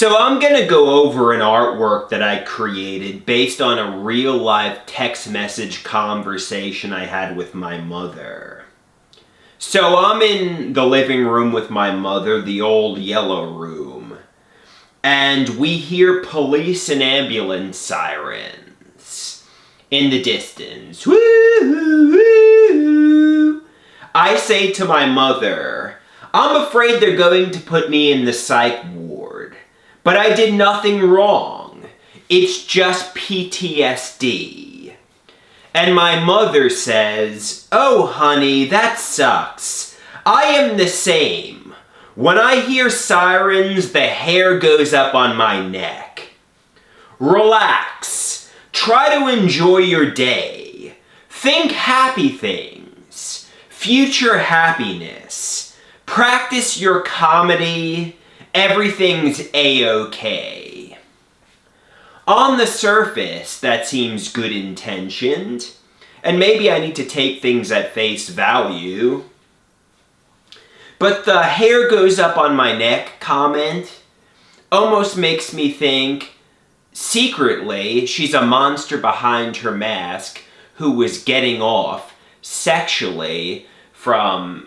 So I'm gonna go over an artwork that I created based on a real-life text message conversation I had with my mother. So I'm in the living room with my mother, the old yellow room, and we hear police and ambulance sirens in the distance. Woo, woo. I say to my mother, I'm afraid they're going to put me in the psych ward. But I did nothing wrong. It's just PTSD. And my mother says, oh honey, that sucks. I am the same. When I hear sirens, the hair goes up on my neck. Relax. Try to enjoy your day. Think happy things. Future happiness. Practice your comedy. Everything's a-okay. On the surface, that seems good-intentioned, and maybe I need to take things at face value. But the hair goes up on my neck comment almost makes me think, secretly, she's a monster behind her mask who was getting off sexually from,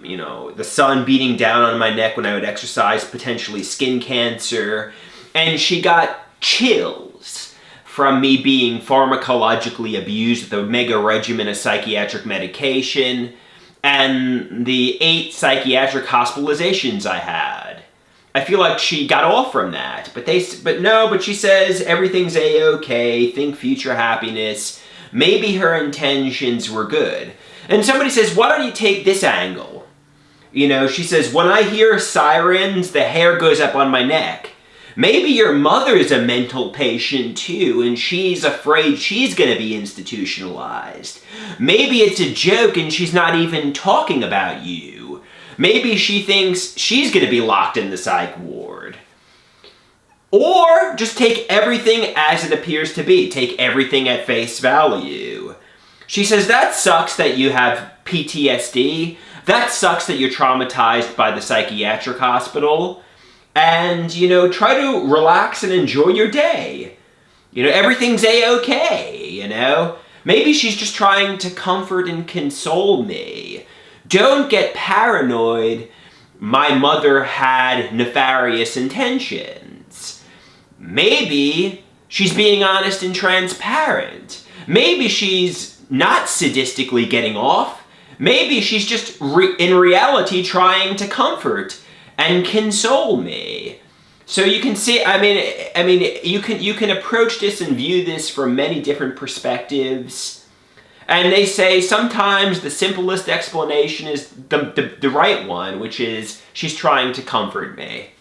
the sun beating down on my neck when I would exercise, potentially skin cancer, and she got chills from me being pharmacologically abused with a mega regimen of psychiatric medication, and the 8 psychiatric hospitalizations I had. I feel like she got off from that, but she says everything's a-okay, think future happiness. Maybe her intentions were good. And somebody says, why don't you take this angle? She says, when I hear sirens, the hair goes up on my neck. Maybe your mother's a mental patient too, and she's afraid she's gonna be institutionalized. Maybe it's a joke and she's not even talking about you. Maybe she thinks she's gonna be locked in the psych ward. Or just take everything as it appears to be. Take everything at face value. She says, that sucks that you have PTSD. That sucks that you're traumatized by the psychiatric hospital. And, try to relax and enjoy your day. Everything's a-okay, Maybe she's just trying to comfort and console me. Don't get paranoid. My mother had nefarious intentions. Maybe she's being honest and transparent. Maybe she's not sadistically getting off. Maybe she's just in reality trying to comfort and console me. So you can see, you can approach this and view this from many different perspectives. And they say sometimes the simplest explanation is the right one, which is she's trying to comfort me.